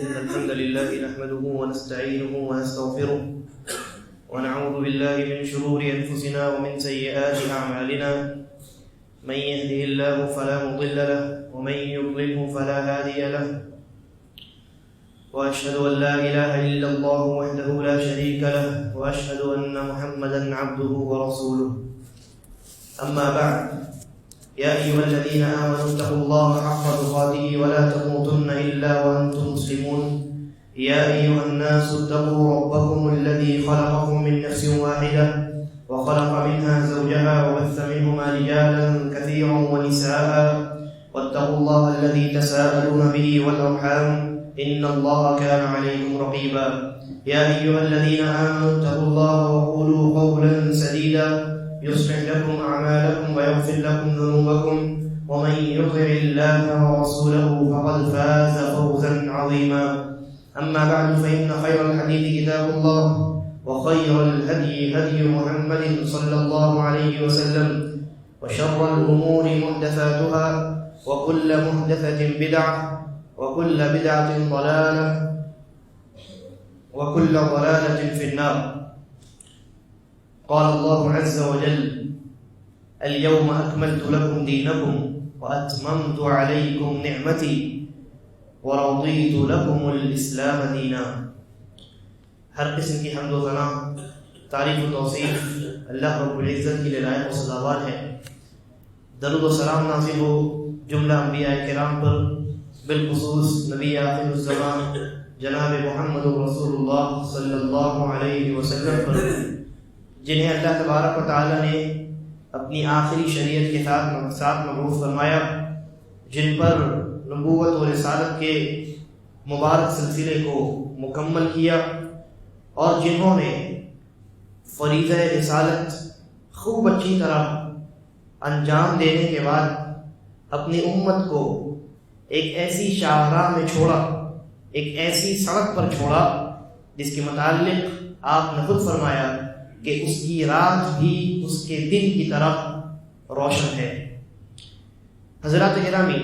إن الحمد لله نحمده ونستعينه ونستغفره ونعوذ بالله من شرور أنفسنا ومن سيئات أعمالنا من يهده الله فلا مضل له ومن يضلله فلا هادي له وأشهد أن لا إله إلا الله وحده لا شريك له وأشهد أن محمدا عبده ورسوله أما بعد يا أيها الذين آمنوا اتقوا الله حق تقاته ولا تموتن إلا وأنتم مسلمون يا أيها الناس اتقوا ربكم الذي خلقكم من نفس واحدة وخلق منها زوجها وبث منهما رجالا كثيرا ونساء واتقوا الله الذي تساءلون به والأرحام إن الله كان عليكم رقيبا يا أيها الذين آمنوا اتقوا الله وقولوا قولا سديدا يصلح لكم أعمالكم ويغفر لكم ذنوبكم ومن يطع الله ورسوله فقد فاز فوزا عظيما أما بعد فإن خير الحديث كتاب الله وخير الهدي هدي محمد صلى الله عليه وسلم وشر الأمور محدثاتها وكل محدثة بدعة وكل بدعة ضلالة وكل ضلالة في النار. قال الله عز وجل اليوم أكملت لكم دينكم وأتممت عليكم نعمتي ورضيت لكم الإسلام دينا. ہر قسم کی حمد و ثنا تعریف و توصیف اللہ رب العزت کی لائق و سزاوار ہے. درود و سلام نازل ہو جملہ انبیاء کرام پر، بالخصوص نبی آخر الزمان جناب محمد رسول اللہ صلی اللہ علیہ وسلم پر، جنہیں اللہ تبارک و تعالی نے اپنی آخری شریعت کے ساتھ مبعوث فرمایا، جن پر نبوت و رسالت کے مبارک سلسلے کو مکمل کیا، اور جنہوں نے فریضہ رسالت خوب اچھی طرح انجام دینے کے بعد اپنی امت کو ایک ایسی شاہراہ میں چھوڑا، ایک ایسی سڑک پر چھوڑا جس کے متعلق آپ نے خود فرمایا کہ اس کی رات بھی اس کے دن کی طرح روشن ہے. حضرات گرامی،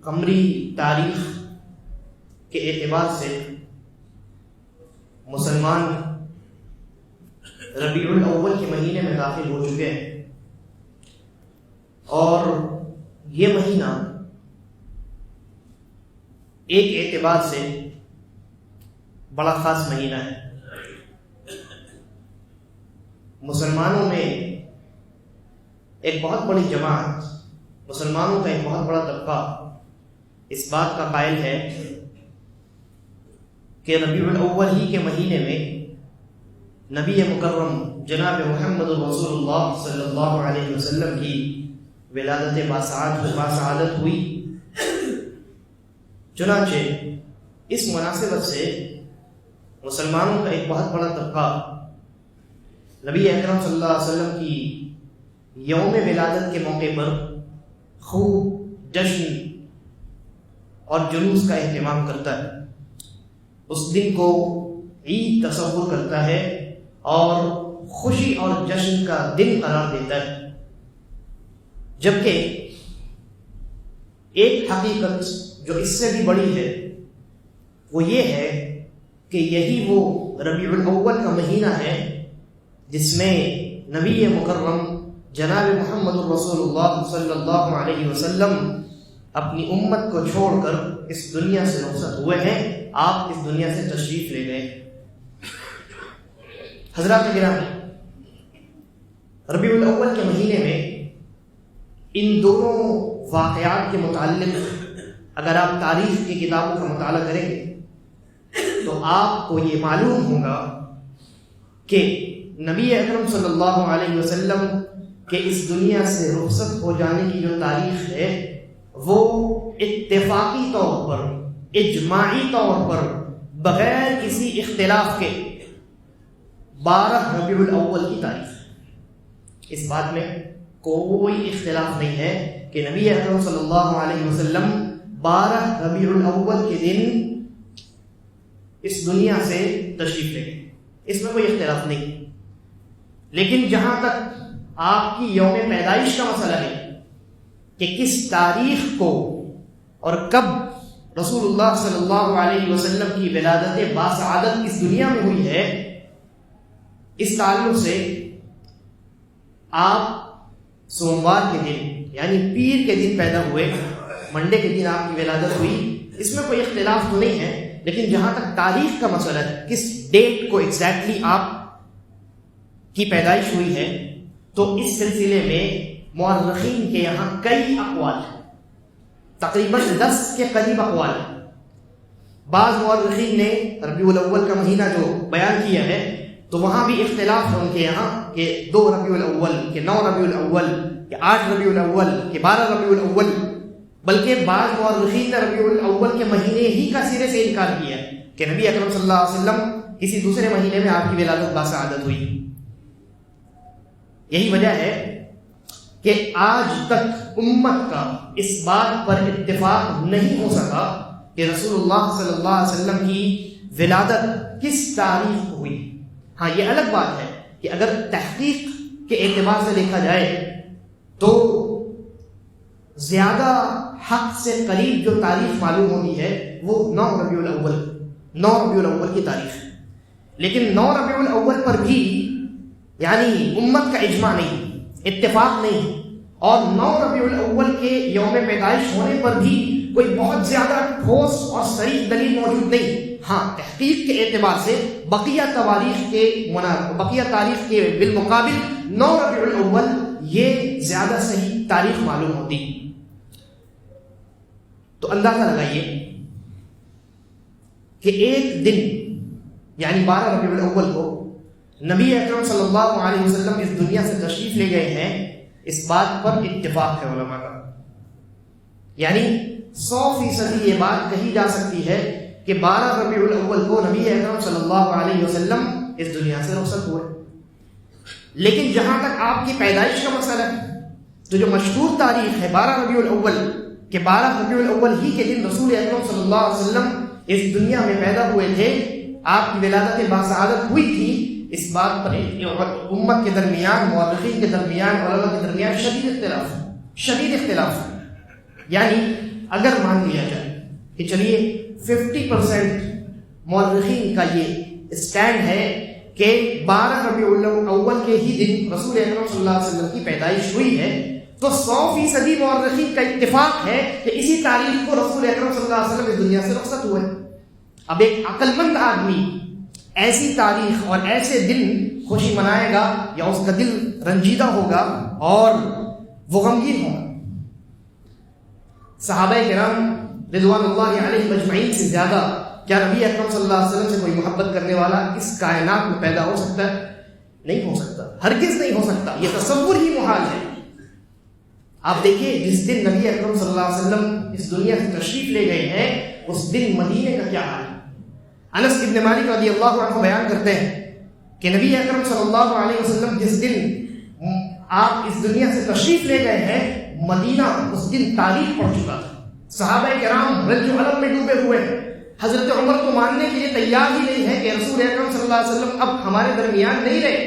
قمری تاریخ کے اعتبار سے مسلمان ربیع الاول کے مہینے میں داخل ہو چکے ہیں، اور یہ مہینہ ایک اعتبار سے بڑا خاص مہینہ ہے. مسلمانوں میں ایک بہت بڑی جماعت، مسلمانوں کا ایک بہت بڑا طبقہ اس بات کا قائل ہے کہ ربیع الاول ہی کے مہینے میں نبی مکرم جناب محمد رسول اللہ صلی اللہ علیہ وسلم کی ولادت باسعادت ہوئی. چنانچہ اس مناسبت سے مسلمانوں کا ایک بہت بڑا طبقہ نبی اکرم صلی اللہ علیہ وسلم کی یوم ولادت کے موقع پر خوب جشن اور جلوس کا اہتمام کرتا ہے، اس دن کو عید تصور کرتا ہے اور خوشی اور جشن کا دن قرار دیتا ہے. جبکہ ایک حقیقت جو اس سے بھی بڑی ہے وہ یہ ہے کہ یہی وہ ربیع الاول کا مہینہ ہے جس میں نبی مکرم جناب محمد رسول اللہ صلی اللہ علیہ وسلم اپنی امت کو چھوڑ کر اس دنیا سے رخصت ہوئے ہیں، آپ اس دنیا سے تشریف لے گئے. حضرات گرامی، ربیع الاول کے مہینے میں ان دونوں واقعات کے متعلق اگر آپ تاریخ کی کتابوں کا مطالعہ کریں گے تو آپ کو یہ معلوم ہوگا کہ نبی اکرم صلی اللہ علیہ وسلم کے اس دنیا سے رخصت ہو جانے کی جو تاریخ ہے وہ اتفاقی طور پر، اجماعی طور پر، بغیر کسی اختلاف کے 12 ربیع الاول کی تاریخ. اس بات میں کوئی اختلاف نہیں ہے کہ نبی اکرم صلی اللہ علیہ وسلم 12 ربیع الاول کے دن اس دنیا سے تشریف لے گئے، اس میں کوئی اختلاف نہیں. لیکن جہاں تک آپ کی یوم پیدائش کا مسئلہ ہے کہ کس تاریخ کو اور کب رسول اللہ صلی اللہ علیہ وسلم کی ولادت باسعادت اس دنیا میں ہوئی ہے، اس تعلق سے آپ سوموار کے دن یعنی پیر کے دن پیدا ہوئے، منڈے کے دن آپ کی ولادت ہوئی، اس میں کوئی اختلاف تو نہیں ہے، لیکن جہاں تک تاریخ کا مسئلہ ہے، کس ڈیٹ کو ایگزیکٹلی آپ کی پیدائش ہوئی ہے، تو اس سلسلے میں مورخین کے یہاں کئی اقوال ہیں، تقریباً 10 کے قریب اقوال ہیں۔ بعض مورخین نے ربیع الاول کا مہینہ جو بیان کیا ہے تو وہاں بھی اختلاف ہے ان کے یہاں کہ 2 ربیع الاول، کہ 9 ربیع الاول، کہ 8 ربیع الاول، کہ 12 ربیع الاول، بلکہ بعض مورخین نے ربیع الاول کے مہینے ہی کا سرے سے انکار کیا کہ نبی اکرم صلی اللہ علیہ وسلم کسی دوسرے مہینے میں آپ کی ولادت باسعادت ہوئی۔ یہی وجہ ہے کہ آج تک امت کا اس بات پر اتفاق نہیں ہو سکا کہ رسول اللہ صلی اللہ علیہ وسلم کی ولادت کس تاریخ کو ہوئی۔ ہاں، یہ الگ بات ہے کہ اگر تحقیق کے اعتبار سے دیکھا جائے تو زیادہ حق سے قریب جو تاریخ معلوم ہوتی ہے وہ 9 ربیع الاول کی تاریخ ہے، لیکن 9 ربیع الاول پر بھی یعنی امت کا اجماع نہیں، اتفاق نہیں، اور 9 ربیع الاول کے یوم پیدائش ہونے پر بھی کوئی بہت زیادہ ٹھوس اور صریح دلیل موجود نہیں۔ ہاں، تحقیق کے اعتبار سے بقیہ تاریخ کے بالمقابل 9 ربیع الاول یہ زیادہ صحیح تاریخ معلوم ہوتی۔ تو اندازہ لگائیے کہ ایک دن یعنی 12 ربیع الاول کو نبی اکرم صلی اللہ علیہ وسلم اس دنیا سے تشریف لے گئے ہیں، اس بات پر اتفاق ہے علماء کا، یعنی 100% یہ بات کہی جا سکتی ہے کہ 12 ربیع الاول کو نبی اکرم صلی اللہ علیہ وسلم اس دنیا سے رخصت ہوئے۔ لیکن جہاں تک آپ کی پیدائش کا مسئلہ ہے تو جو مشہور تاریخ ہے 12 ربیع الاول، کہ 12 ربیع الاول ہی کے دن رسول اکرم صلی اللہ علیہ وسلم اس دنیا میں پیدا ہوئے تھے، آپ کی ولادت باسعادت ہوئی تھی، اس بات پر امت کے درمیان، مورخین کے درمیان، علماء کے درمیان شدید اختلاف ہے۔ یعنی اگر مان لیا جائے کہ چلیے 50% مورخین کا یہ اسٹینڈ ہے کہ 12 ربیع الاول کے ہی دن رسول اکرم صلی اللہ علیہ وسلم کی پیدائش ہوئی ہے، تو 100% مورخین کا اتفاق ہے کہ اسی تاریخ کو رسول اکرم صلی اللہ علیہ وسلم اس دنیا سے رخصت ہوئے۔ اب ایک عقل مند آدمی ایسی تاریخ اور ایسے دن خوشی منائے گا یا اس کا دل رنجیدہ ہوگا اور وہ غمگین ہوگا؟ صحابہ کرام رضوان اللہ علیہم اجمعین سے زیادہ کیا نبی اکرم صلی اللہ علیہ وسلم سے کوئی محبت کرنے والا اس کائنات میں پیدا ہو سکتا ہے؟ نہیں ہو سکتا، ہرگز نہیں ہو سکتا، یہ تصور ہی محال ہے۔ آپ دیکھیے جس دن نبی اکرم صلی اللہ علیہ وسلم اس دنیا سے تشریف لے گئے ہیں اس دن مدینے کا کیا حال ہے۔ انس ابن مالک رضی اللہ عنہ بیان کرتے ہیں کہ نبی اکرم صلی اللہ علیہ وسلم جس دن آپ اس دنیا سے تشریف لے گئے ہیں مدینہ اس دن تاریخ پڑ چکا تھا، صحابہ کرام رنج و غم میں ڈوبے ہوئے ہیں، حضرت عمر کو ماننے کے لیے تیار ہی نہیں ہے کہ رسول اکرم صلی اللہ علیہ وسلم اب ہمارے درمیان نہیں رہے،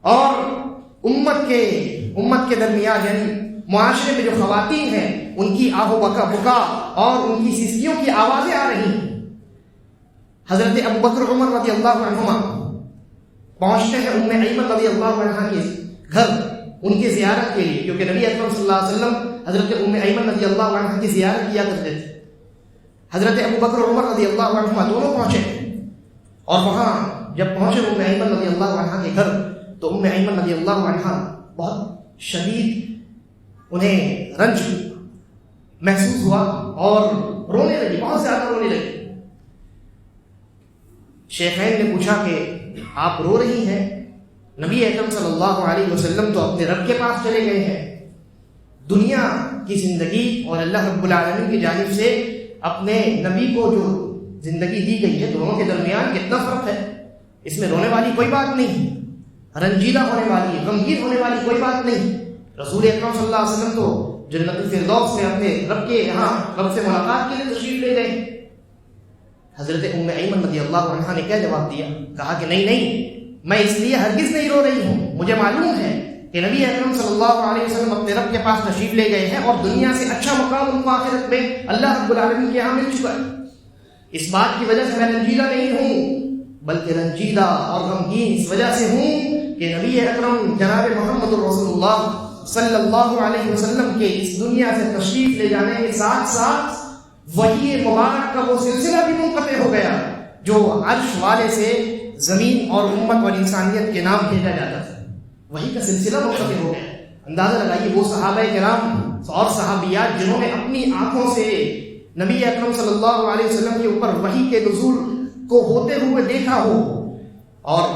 اور امت کے درمیان یعنی معاشرے میں جو خواتین ہیں ان کی آہ و بکا اور ان کی سسکیوں کی آوازیں آ رہی ہیں۔ حضرت ابو بکر عمر رضی اللہ عنہما پہنچتے ہیں ام ایمن رضی اللہ عنہ کے گھر ان کی زیارت کے لیے، کیونکہ نبی اکرم صلی اللہ علیہ وسلم حضرت ام ایمن رضی اللہ عنہ کی زیارت کیا کرتے تھے۔ حضرت ابو بکر عمر رضی اللہ عنہما دونوں پہنچے، اور وہاں جب پہنچے ام ایمن رضی اللہ عنہ کے گھر تو ام ایمن رضی اللہ عنہ بہت شدید انہیں رنج محسوس ہوا اور رونے لگی، بہت زیادہ رونے لگی۔ شیخین نے پوچھا کہ آپ رو رہی ہیں؟ نبی اکرم صلی اللہ علیہ وسلم تو اپنے رب کے پاس چلے گئے ہیں، دنیا کی زندگی اور اللہ رب العالمین کی جانب سے اپنے نبی کو جو زندگی دی گئی ہے دونوں کے درمیان کتنا فرق ہے، اس میں رونے والی کوئی بات نہیں، رنجیدہ ہونے والی، غمگین ہونے والی کوئی بات نہیں۔ رسول اکرم صلی اللہ علیہ وسلم تو جنت الفردوس میں اپنے رب کے یہاں رب سے ملاقات کے لیے تشریف لے گئے۔ حضرت ام ایمن رضی اللہ عنہ نے کیا جواب دیا؟ کہا کہ نہیں، میں اس لیے ہرگز نہیں رو رہی ہوں، مجھے معلوم ہے کہ نبی اکرم صلی اللہ علیہ وسلم اپنے رب کے پاس تشریف لے گئے ہیں اور دنیا سے اچھا مقام ان کو آخرت میں اللہ رب العالمین کے یہاں مل چکا ہے. اس بات کی وجہ سے میں رنجیدہ نہیں ہوں، بلکہ رنجیدہ اور غمگین اس وجہ سے ہوں کہ نبی اکرم جناب محمد رسول اللہ صلی اللہ علیہ وسلم کے اس دنیا سے تشریف لے جانے کے ساتھ ساتھ وحی مبارک کا وہ سلسلہ بھی منقطع ہو گیا جو عرش والے سے زمین اور امت اور انسانیت کے نام بھیجا جاتا تھا. وحی کا سلسلہ منقطع ہو گیا. اندازہ لگائیے وہ صحابہ کرام اور صحابیات جنہوں نے اپنی آنکھوں سے نبی اکرم صلی اللہ علیہ وسلم کے اوپر وحی کے نزول کو ہوتے ہوئے دیکھا ہو اور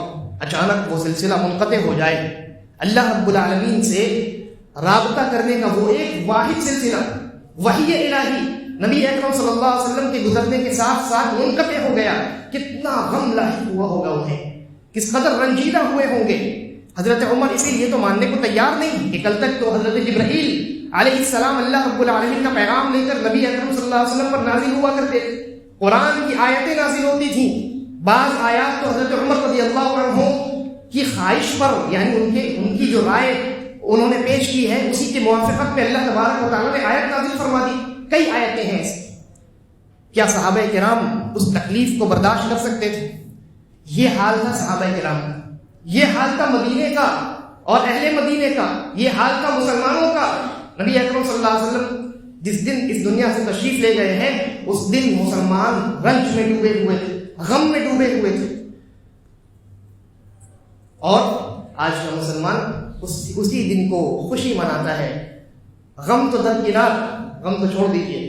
اچانک وہ سلسلہ منقطع ہو جائے. اللہ رب العالمین سے رابطہ کرنے کا وہ ایک واحد سلسلہ وحی الہی نبی اکرم صلی اللہ علیہ وسلم کے گزرنے کے ساتھ ساتھ منقطع ہو گیا. کتنا غم لاحق ہوا ہوگا انہیں، کس قدر رنجیدہ ہوئے ہوں گے. حضرت عمر اسی لیے تو ماننے کو تیار نہیں کہ کل تک تو حضرت جبرائیل علیہ السلام اللہ رب العالمین کا پیغام لے کر نبی اکرم صلی اللہ علیہ وسلم پر نازل ہوا کرتے تھے. قرآن کی آیتیں نازل ہوتی تھیں. بعض آیات تو حضرت عمر رضی اللہ عنہ کی خواہش پر، یعنی ان کی جو رائے انہوں نے پیش کی ہے اسی کی موافقت پہ اللہ تبارک و تعالیٰ نے آیت نازل فرما دی. کئی آیتیں ہیں اس. کیا صحابہ کرام اس تکلیف کو برداشت کر سکتے تھے؟ یہ حال تھا صحابہ کرام کا، یہ حال تھا مدینے کا اور اہل مدینے کا، یہ حال تھا مسلمانوں کا. نبی اکرم صلی اللہ علیہ وسلم جس دن اس دنیا سے تشریف لے گئے ہیں اس دن مسلمان رنج میں ڈوبے ہوئے تھے، غم میں ڈوبے ہوئے تھے. اور آج کا مسلمان اسی دن کو خوشی مناتا ہے. غم تو درکنار، غم تو چھوڑ دیجیے،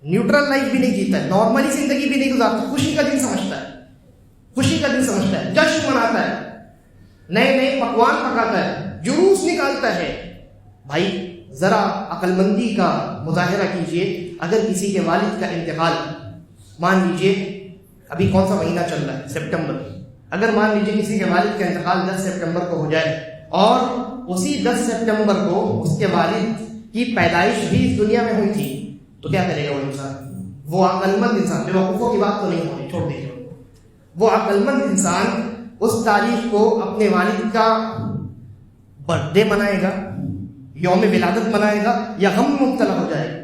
نیوٹرل لائف بھی نہیں جیتا ہے، نارملی زندگی بھی نہیں گزارتا، خوشی کا دن سمجھتا ہے، خوشی کا دن سمجھتا ہے، جشن مناتا ہے، نئے نئے پکوان پکاتا ہے، جلوس نکالتا ہے. بھائی ذرا عقل مندی کا مظاہرہ کیجئے. اگر کسی کے والد کا انتقال، مان لیجئے ابھی کون سا مہینہ چل رہا ہے، سپٹمبر، اگر مان لیجئے کسی کے والد کا انتقال 10 سپٹمبر کو ہو جائے اور اسی 10 سپٹمبر کو اس کے والد کی پیدائش بھی اس دنیا میں ہوئی تھی، تو کیا کرے گا وہ انسان؟ وہ عقل مند انسان، بے وقوفوں کی بات تو نہیں ہونی، چھوڑ دیجیے. وہ عقل مند انسان اس تاریخ کو اپنے والد کا برتھ ڈے منائے گا، یوم ولادت منائے گا، یا غم میں مبتلا ہو جائے گا؟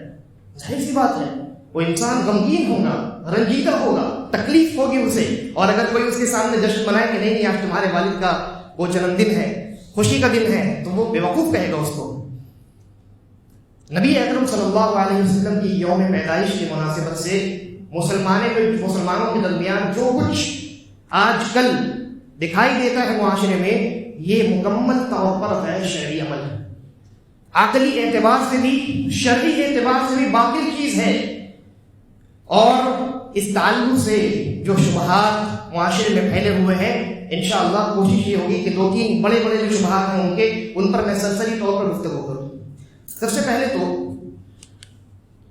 ظاہر سی بات ہے وہ انسان غمگین ہوگا، رنجیدہ ہوگا، تکلیف ہوگی اسے. اور اگر کوئی اس کے سامنے جشن منائے کہ نہیں آج تمہارے والد کا وہ جنم دن ہے، خوشی کا دن ہے، تو وہ بے وقوف کہے گا اس کو. نبی اکرم صلی اللہ علیہ وسلم کی یوم پیدائش کی مناسبت سے مسلمانوں کے درمیان جو کچھ آج کل دکھائی دیتا ہے معاشرے میں، یہ مکمل طور پر غیر شرعی عمل ہے. عقلی اعتبار سے بھی، شرعی اعتبار سے بھی باطل چیز ہے. اور اس تعلق سے جو شبہات معاشرے میں پھیلے ہوئے ہیں، انشاءاللہ کوشش یہ ہوگی کہ 2-3 بڑے جو شبہات ہیں ان پر میں سرسری طور پر گفتگو کروں. سب سے پہلے تو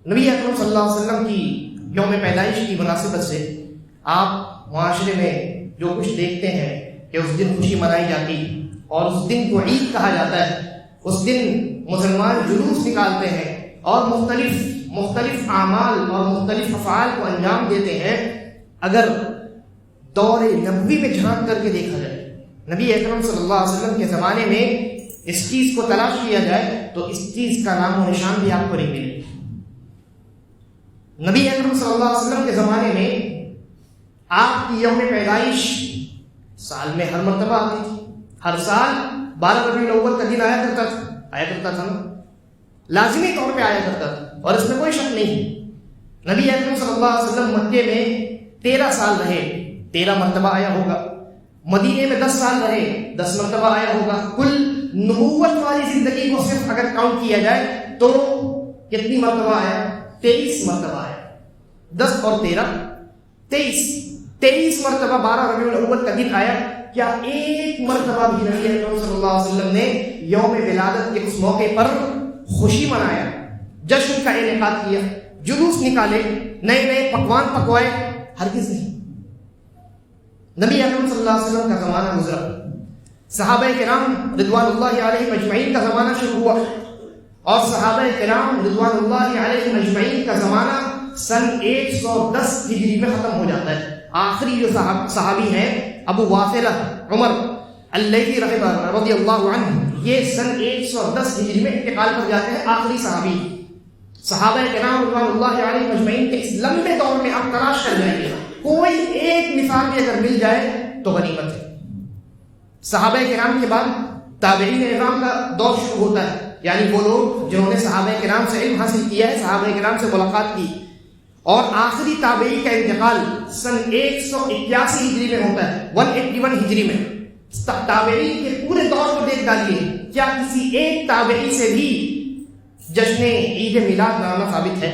نبی اکرم صلی اللہ علیہ وسلم کی یوم پیدائش کی مناسبت سے آپ معاشرے میں جو کچھ دیکھتے ہیں کہ اس دن خوشی منائی جاتی اور اس دن کو عید کہا جاتا ہے. اس دن مسلمان جلوس نکالتے ہیں اور مختلف اعمال اور مختلف افعال کو انجام دیتے ہیں. اگر دور نبوی میں جھانک کر کے دیکھا جائے، نبی اکرم صلی اللہ علیہ وسلم کے زمانے میں اس چیز کو تلاش کیا جائے تو اس چیز کا نام و نشان بھی آپ کو نہیں ملے. نبی اکرم صلی اللہ علیہ وسلم کے زمانے میں آپ کی یوم پیدائش سال میں ہر مرتبہ آتی تھی. ہر سال 12 ربیع الاول کا دن آیا کرتا تھا نا، لازمی طور پہ آیا کرتا تھا اور اس میں کوئی شک نہیں. نبی اکرم صلی اللہ علیہ وسلم مکے میں 13 سال رہے، 13 مرتبہ آیا ہوگا. مدینے میں 10 سال رہے، 10 مرتبہ آیا ہوگا. کل نبوت والی زندگی کو صرف اگر کاؤنٹ کیا جائے تو کتنی مرتبہ آیا؟ 23 مرتبہ آیا. 10 اور 13 23 مرتبہ 12 ربیع الاول کا دن آیا. کیا ایک مرتبہ بھی نبی اکرم صلی اللہ علیہ وسلم نے یوم ولادت کے اس موقع پر خوشی منایا، جشن کا انعقاد کیا، جلوس نکالے، نئے پکوان پکوائے؟ ہرگز نہیں. نبی اکرم صلی اللہ علیہ وسلم کا زمانہ گزرا، صحابہ کرام رضوان اللہ علیہم اجمعین کا زمانہ شروع ہوا اور صحابہ کرام رضوان اللہ علیہم اجمعین کا زمانہ سن 110 ہجری میں ختم ہو جاتا ہے. آخری جو صحابی ہیں ابو واصلہ عمر اللیثی رضی اللہ عنہ، یہ سن 110 ہجری میں انتقال کر جاتے ہیں، آخری صحابی۔ صحابہ کرام رضوان اللہ علیہ مجمعین کے اس لمبے دور میں آپ تلاش کر جائیں گے، کوئی ایک مثال بھی اگر مل جائے تو غنیمت ہے۔ صحابہ کرام کے بعد تابعین اعظام کا دور شروع ہوتا ہے، یعنی وہ لوگ جنہوں نے صحابہ کرام سے علم حاصل کیا ہے، صحابہ کرام سے ملاقات کی، اور آخری تابعی کا انتقال سن 181 ہجری میں ہوتا ہے، 181 ہجری میں۔ تابعین کے پورے دور کو دیکھ ڈالیے، کیا کسی ایک تابعی سے بھی جشن عید میلاد منانا ثابت ہے؟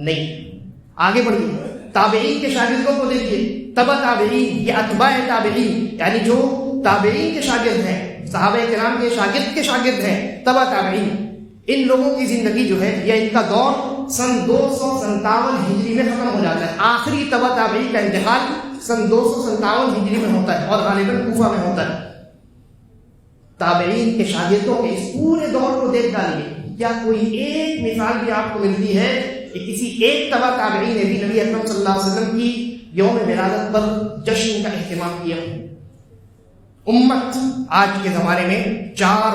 نہیں۔ آگے بڑھیے، تابعین کے شاگردوں کو دیکھیے، تبع تابعین یا اتباع تابعین، یعنی جو تابعین کے شاگرد ہیں، صحابہ کرام کے شاگرد ہیں، تبع تابعین، ان لوگوں کی زندگی جو ہے یا ان کا دور سن 257 ہجری میں ختم ہو جاتا ہے۔ آخری تبع تابعی کا انتقال سن 257 ہجری میں ہوتا ہے اور غالباً کوفہ میں ہوتا ہے۔ تابعین کے شاگردوں کے اس پورے دور کو دیکھ ڈالیے، کیا کوئی ایک مثال بھی آپ کو ملتی ہے کہ کسی ایک تبع تابعی نے بھی نبی اکرم صلی اللہ علیہ وسلم کی یوم ولادت پر جشن کا اہتمام کیا؟ امت آج کے زمانے میں 4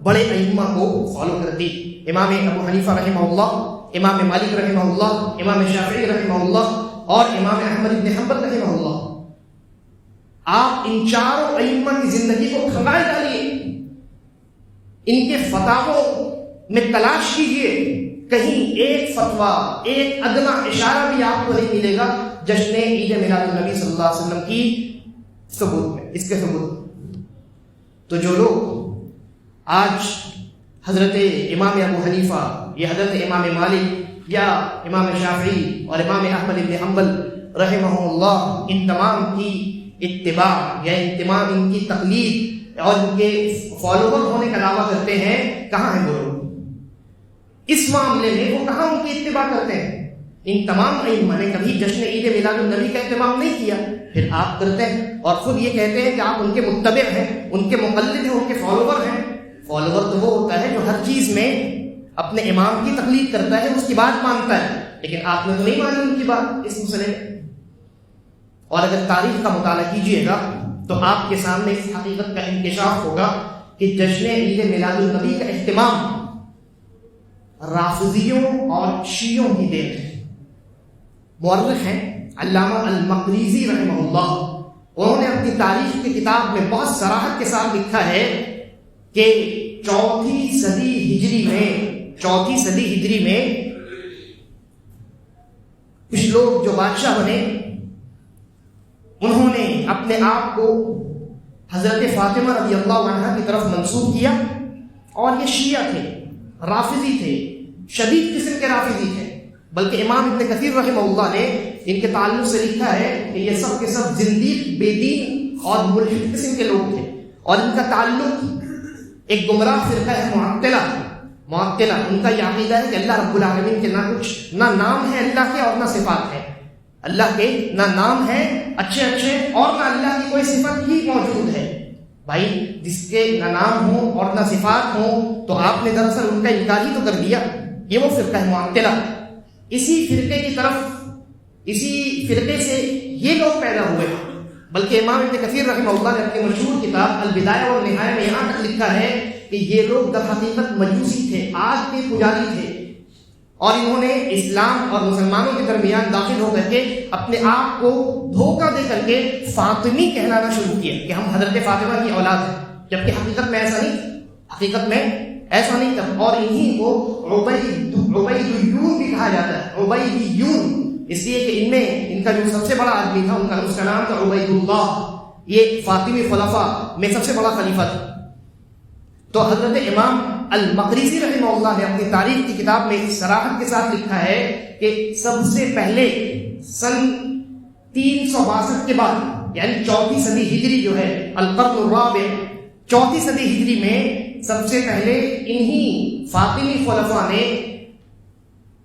بڑے ائمہ کو فالو کرتی، امام ابو حنیفہ رحمہ اللہ، امام مالک رحمہ اللہ، امام شافعی رحمہ اللہ اور امام احمد بن حنبل رحمہ اللہ۔ آپ ان 4 ائمہ کی زندگی کو کھنگال ڈالیے، ان کے فتاووں میں تلاش کیجئے، کہیں ایک فتویٰ، ایک ادنا اشارہ بھی آپ کو نہیں ملے گا جشن عید میلاد النبی صلی اللہ علیہ وسلم کی ثبوت میں، اس کے ثبوت میں۔ تو جو لوگ آج حضرت امام ابو حنیفہ یا حضرت امام مالک یا امام شافعی اور امام احمد بن حنبل رحمہ اللہ ان تمام کی اتباع یا ان کی تقلید اور ان کے فالوور ہونے کا دعویٰ کرتے ہیں، کہاں ہیں وہ لوگ؟ اس معاملے میں وہ کہاں ان کی اتباع کرتے ہیں؟ ان تمام ائمہ نے کبھی جشن عید میلاد النبی کا اہتمام نہیں کیا، پھر آپ کرتے ہیں اور خود یہ کہتے ہیں کہ آپ ان کے متبع ہیں، ان کے مقلد ہیں، ان کے فالوور ہیں۔ فالوور تو وہ ہوتا ہے جو ہر چیز میں اپنے امام کی تقلید کرتا ہے، اس کی بات مانتا ہے، لیکن آپ نے تو نہیں مانی ان کی بات اس مسئلے میں۔ اور اگر تاریخ کا مطالعہ کیجیے گا تو آپ کے سامنے اس حقیقت کا انکشاف ہوگا کہ جشن عید میلاد النبی کا اہتمام رافضیوں اور شیعوں کی دین ہے۔ مورخ ہیں علامہ المقریزی رحمہ اللہ، انہوں نے اپنی تاریخ کی کتاب میں بہت صراحت کے ساتھ لکھا ہے کہ 4 صدی ہجری میں کچھ لوگ جو بادشاہ بنے، انہوں نے اپنے آپ کو حضرت فاطمہ رضی اللہ عنہا کی طرف منسوب کیا، اور یہ شیعہ تھے، رافضی تھے، شدید قسم کے رافضی تھے۔ بلکہ امام ابن کثیر رحمہ اللہ نے ان کے تعلق سے لکھا ہے کہ یہ سب کے سب زندیق، بے دین اور ملحد قسم کے لوگ تھے، اور ان کا تعلق ایک گمراہ فرقہ ہے معطلہ۔ ان کا یہ عقیدہ ہے کہ اللہ رب العالمین کے نہ نام ہے اللہ کے اور نہ صفات ہے، اللہ کے نہ نام ہے اچھے اور نہ اللہ کی کوئی صفت ہی موجود ہے۔ بھائی جس کے نہ نام ہو اور نہ صفات ہو تو آپ نے دراصل ان کا انکار ہی تو کر دیا۔ یہ وہ فرقہ ہے معطلہ۔ اسی فرقے سے یہ لوگ پیدا ہوئے، بلکہ امام ابن کثیر رحمہ اللہ نے اپنی مشہور کتاب البدایہ والنہایہ میں یہاں تک لکھا ہے کہ یہ لوگ در حقیقت مجوسی تھے، آگ کے پجاری تھے، اور انہوں نے اسلام اور مسلمانوں کے درمیان داخل ہو کر کے اپنے آپ کو دھوکہ دے کر کے فاطمی کہلانا شروع کیا کہ ہم حضرت فاطمہ کی اولاد ہیں، جبکہ حقیقت میں ایسا نہیں تھا۔ اور انہی کو عبیدیون بھی کہا جاتا ہے، عبیدیون، اس لیے کہ ان کا جو سب سے بڑا آدمی تھا اس کا نام تھا عبید اللہ، یہ فاطمی خلفاء میں سب سے بڑا خلیفہ تھا۔ تو حضرت امام المقریزی رحمہ اللہ نے اپنی تاریخ کی کتاب میں صراحت کے ساتھ لکھا ہے کہ سب سے پہلے سن 362 کے بعد، یعنی 4 صدی ہجری جو ہے، القرن الرابع، 4 صدی ہجری میں سب سے پہلے انہی فاطمی خلفاء نے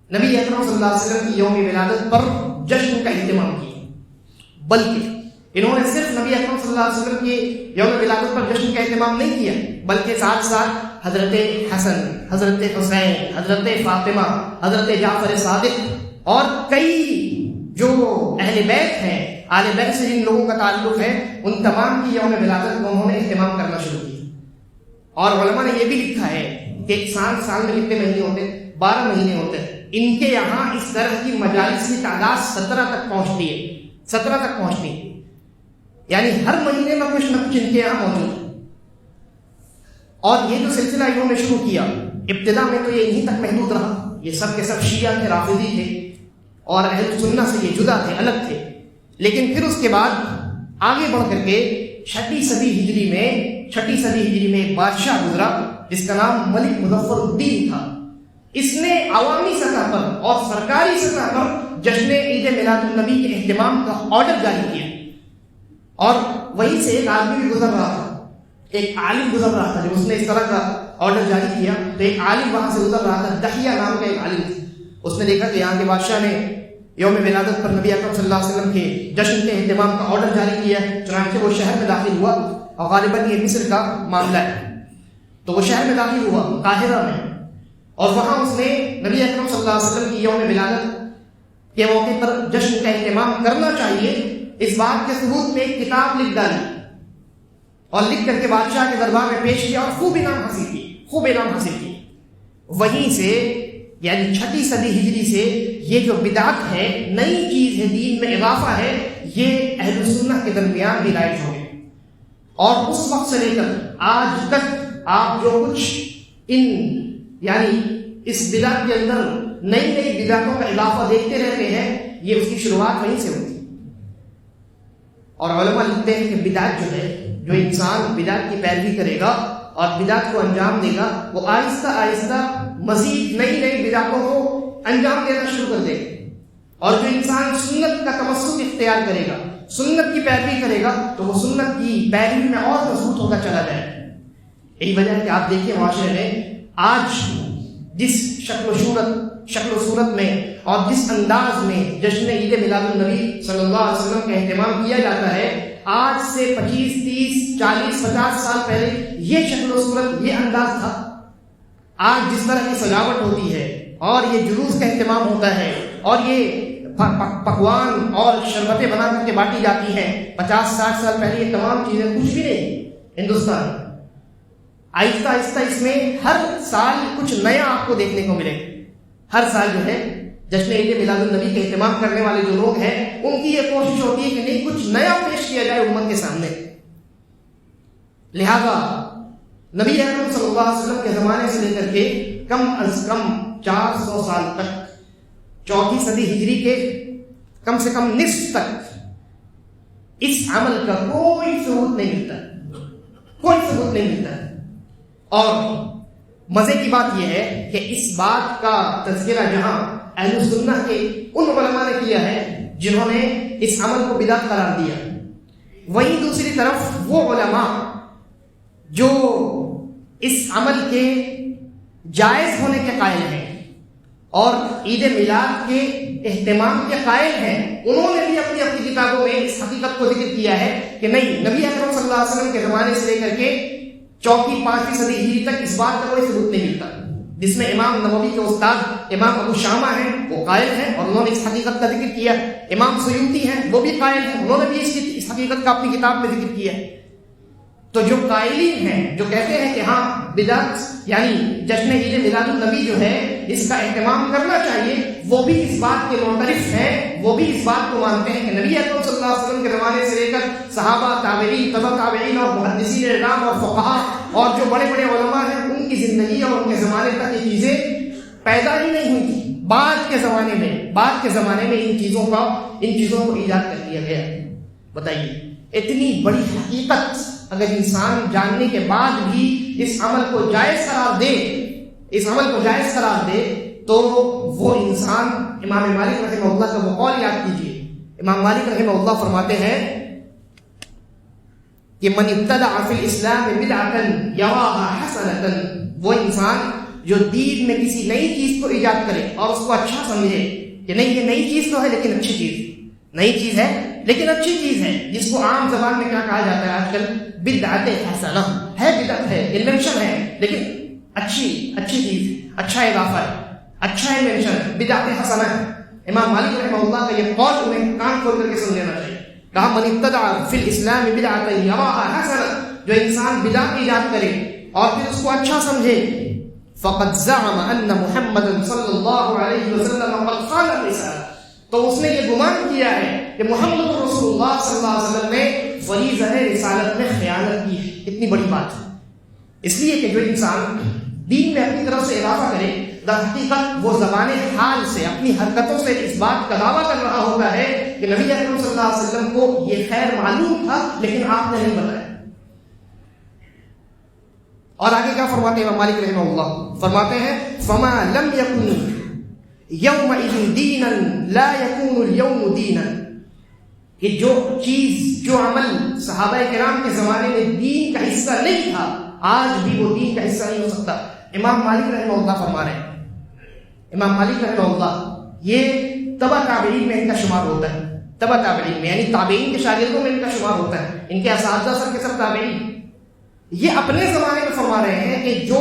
نبی اکرم صلی اللہ علیہ وسلم کی یوم ولادت پر جشن کا اہتمام کیا۔ بلکہ انہوں نے صرف نبی اکرم صلی اللہ علیہ وسلم کی یوم ولادت پر جشن کا اہتمام نہیں کیا، بلکہ ساتھ ساتھ حضرت حسن، حضرت حسین، حضرت فاطمہ، حضرت جعفر صادق اور کئی جو اہل بیت ہیں، آل بیت سے جن لوگوں کا تعلق ہے، ان تمام کی یوم ولادت کو انہوں نے اہتمام کرنا شروع کیا۔ اور علماء نے یہ بھی لکھا ہے کہ ایک سال میں کتنے مہینے ہوتے ہیں؟ 12 مہینے ہوتے ہیں. ان کے یہاں اس طرح کی مجالس کی تعداد 17 تک پہنچتی ہے. 17 تک پہنچتی ہے، یعنی ہر مہینے میں کچھ نہ کچھ ان کے یہاں موجود ہے. اور یہ جو سلسلہ انہوں نے شروع کیا، ابتدا میں تو یہ انہی تک محدود رہا. یہ سب کے سب شیعہ تھے، رافضی تھے، اور اہل سنہ سے یہ جدا تھے، الگ تھے. لیکن پھر اس کے بعد آگے بڑھ کر کے 6 صدی ہجری میں ایک بادشاہ گزرا جس کا نام ملک مظفر الدین تھا. اس نے عوامی سطح پر اور سرکاری سطح پر جشن عید میلاد النبی کے اہتمام کا آرڈر جاری کیا. اور وہیں سے ایک آدمی بھی گزر رہا تھا، ایک عالم گزر رہا تھا. جب اس نے اس طرح کا آرڈر جاری کیا تو ایک عالم وہاں سے گزر رہا تھا، دحیہ نام کا ایک عالم تھا. اس نے دیکھا کہ یہاں کے بادشاہ نے یوم ولادت پر نبی اکرم صلی اللہ علیہ وسلم کے جشن کے اہتمام کا آرڈر جاری کیا ہے. چنانچہ وہ شہر میں داخل ہوا، اور غالباً یہ مصر کا معاملہ ہے. تو وہ شہر میں داخل ہوا، قاہرہ میں، اور وہاں اس نے نبی اکرم صلی اللہ علیہ وسلم کی یوم ولادت کے موقع پر جشن کا اہتمام کرنا چاہیے اس بات کے ثبوت میں ایک کتاب لکھ ڈالی، اور لکھ کر کے بادشاہ کے دربار میں پیش کیا، اور خوب انعام حاصل کی. وہیں سے یعنی 6 صدی ہجری سے یہ جو بدعت ہے، نئی چیز ہے، دین میں اضافہ ہے، یہ اہل سنہ کے درمیان بھی رائج ہو گئے. اور اس وقت سے لے کر آج تک آپ جو کچھ یعنی اس بدعت کے اندر نئی بدعتوں کا اضافہ دیکھتے رہتے ہیں، یہ اس کی شروعات وہیں سے ہوتی ہے. اور علماء لکھتے ہیں کہ بدعت جو ہے، جو انسان بدعت کی پیروی کرے گا اور بدعت کو انجام دے گا، وہ آہستہ آہستہ مزید نئی بدعتوں کو انجام دینا شروع کر دے گا. اور جو انسان سنت کا تمسک اختیار کرے گا، سنت کی پیروی کرے گا، تو وہ سنت کی پیروی میں اور مضبوط ہوتا چلا جائے. یہی وجہ ہے کہ آپ دیکھیے معاشرے میں آج جس شکل و صورت میں اور جس انداز میں جشن عید میلاد النبی صلی اللہ علیہ وسلم کا اہتمام کیا جاتا ہے، آج سے 25 30 40 50 سال پہلے یہ شکل و صورت، یہ انداز تھا. آج جس طرح کی سجاوٹ ہوتی ہے اور یہ جلوس کا اہتمام ہوتا ہے اور یہ پکوان اور شربتیں بنا کر کے بانٹی جاتی ہیں، 50 60 سال پہلے یہ تمام چیزیں کچھ بھی نہیں. ہندوستان آہستہ آہستہ اس میں ہر سال کچھ نیا آپ کو دیکھنے کو ملے. ہر سال جو ہے جشن عید میلاد النبی کا اہتمام کرنے والے جو لوگ ہیں، ان کی یہ کوشش ہوتی ہے کہ نہیں، کچھ نیا پیش کیا جائے امت کے سامنے. لہذا نبی اکرم صلی اللہ علیہ وسلم کے زمانے سے لے کر کے کم از کم 400 سال تک، 4 صدی ہجری کے کم سے کم نصف تک اس عمل کا کوئی ثبوت نہیں ملتا. اور مزے کی بات یہ ہے کہ اس بات کا تذکرہ جہاں اہل سنہ کے ان علماء نے کیا ہے جنہوں نے اس عمل کو بدعت قرار دیا، وہیں دوسری طرف وہ علماء جو اس عمل کے جائز ہونے کے قائل ہیں اور عید میلاد کے اہتمام کے قائل ہیں، انہوں نے بھی اپنی اپنی کتابوں میں اس حقیقت کو ذکر کیا ہے کہ نہیں، نبی اکرم صلی اللہ علیہ وسلم کے زمانے سے لے کر کے 4 5 صدی ہجری تک اس بات کا کوئی ثبوت نہیں ملتا. جس میں امام نووی کے استاد امام ابو شامہ ہیں، وہ قائل ہیں اور انہوں نے اس حقیقت کا ذکر کیا. امام سیوطی ہیں، وہ بھی قائل ہیں، انہوں نے بھی اس حقیقت کا اپنی کتاب میں ذکر کیا. تو جو قائلین ہیں، جو کہتے ہیں کہ ہاں بدعت یعنی جشن عید میلاد النبی جو ہے اس کا اہتمام کرنا چاہیے، وہ بھی اس بات کے معترف ہیں، وہ بھی اس بات کو مانتے ہیں کہ نبی اکرم صلی اللہ علیہ وسلم کے زمانے سے لے کر صحابہ، تابعین، تبع تابعین اور محدثین اعلام اور فقہا اور جو بڑے بڑے علماء ہیں، ان کی زندگی اور ان کے زمانے تک یہ چیزیں پیدا ہی نہیں ہوئی تھی. بعد کے زمانے میں ان چیزوں کو ایجاد کر دیا گیا. بتائیے، اتنی بڑی حقیقت اگر انسان جاننے کے بعد بھی اس عمل کو جائز قرار دے تو وہ انسان، امام مالک رحمہ اللہ کا وہ قول یاد کیجیے. امام مالک رحمہ اللہ فرماتے ہیں کہ من ابتدع فی الاسلام بدعۃ یراها حسنۃ، وہ انسان جو دین میں کسی نئی چیز کو ایجاد کرے اور اس کو اچھا سمجھے کہ نہیں، یہ نئی چیز تو ہے لیکن اچھی چیز، نئی چیز ہے لیکن اچھی چیز ہے، جس کو عام زبان میں کیا کہا جاتا ہے آج کل، بدعت حسنہ ہے، بدعت ہے، انوینشن ہے، لیکن اچھی چیز، اچھا اضافہ ہے، اچھا انوینشن ہے، بدعت حسنہ ہے. امام مالک رحمہ اللہ کا یہ قول انہیں کان کھول کر کے سن لینا چاہیے. کہا من ابتدع فی الاسلام بدعۃ یراها حسنہ، جو انسان بدعت ایجاد کرے اور پھر اس کو اچھا سمجھے، فقد زعم ان محمد صلی اللہ علیہ وسلم قد خان الرسالہ، تو اس نے یہ گمان کیا ہے کہ محمد رسول اللہ صلی اللہ علیہ وسلم نے فریضہ رسالت میں خیانت کی ہے۔ اتنی بڑی بات ہے، اس لیے کہ جو انسان دین میں اپنی طرف سے اضافہ کرے، در حقیقت وہ زبان حال سے، اپنی حرکتوں سے اس بات کا دعویٰ کر رہا ہوتا ہے کہ نبی اکرم صلی اللہ علیہ وسلم کو یہ خیر معلوم تھا لیکن آپ نے نہیں بتایا۔ اور آگے کیا فرماتے ہیں امام مالک رحمہ اللہ؟ فرماتے ہیں فما لم یکن یومئذ دینا لا یکون اليوم دینا، کہ جو چیز، جو عمل صحابہ کرام کے زمانے میں دین کا حصہ نہیں تھا، آج بھی وہ دین کا حصہ نہیں ہو سکتا۔ امام مالک رحمہ اللہ فرما رہے ہیں، امام مالک رحمہ اللہ یہ تبع تابعین میں ان کا شمار ہوتا ہے، تبع تابعین میں یعنی تابعین کے شاگردوں میں ان کا شمار ہوتا ہے، ان کے اساتذہ سب کے سب تابعین۔ یہ اپنے زمانے میں فرما رہے ہیں کہ جو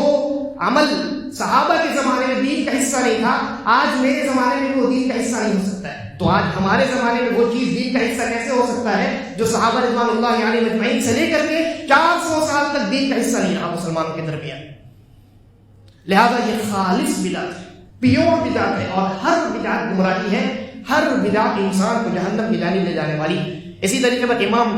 عمل صحابہ کے زمانے میں دین کا حصہ نہیں تھا، آج میرے زمانے میں وہ دین کا حصہ نہیں ہو سکتا ہے۔ تو آج ہمارے زمانے میں وہ چیز دین کا حصہ کیسے ہو سکتا ہے جو صحابہ رضوان اللہ علیہ مجمعین سے لے کر کے 400 سال تک دین کا حصہ نہیں رہا مسلمانوں کے درمیان؟ لہذا یہ خالص بدعت ہے، پیور بدعت ہے، اور ہر بدعت گمراہی ہے، ہر بدعت انسان کو جہنم کی جانب لے جانے والی۔ اسی طریقے پر امام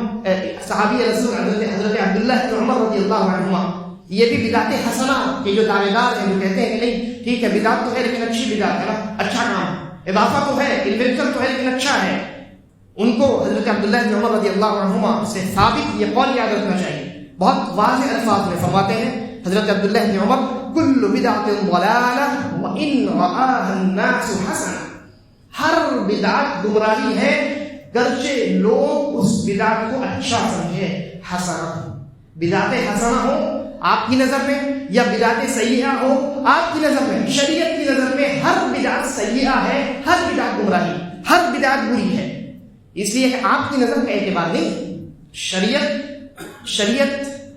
صحابی رسول حضرت عبداللہ بن عمر رضی اللہ عنہما، یہ بھی بدعت حسنہ کے جو دعوے دار ہیں، جو کہتے ہیں کہ نہیں ٹھیک ہے بدعت تو ہے لیکن اچھی بدعت ہے نا، اچھا کام، اضافہ تو ہے، انوینشن تو ہے لیکن اچھا ہے، ان کو حضرت عبداللہ بن عمر رضی اللہ عنہما سے ثابت یہ قول یاد رکھنا چاہیے۔ بہت واضح الفاظ میں فرماتے ہیں حضرت عبداللہ بن عمر کل بدعت ضلالہ وان رآها الناس حسنہ، ہر بدعت گمراہی ہے گرچہ لوگ اس بدعت کو اچھا سمجھے، حسنہ، بدعت حسنہ ہو آپ کی نظر میں یا بدعت سیئہ ہو آپ کی نظر میں، شریعت کی نظر میں ہر بدعت سیئہ ہے، ہر بدعت گمراہی، ہر بدعت بری ہے، اس لیے کہ آپ کی نظر کا اعتبار نہیں۔ شریعت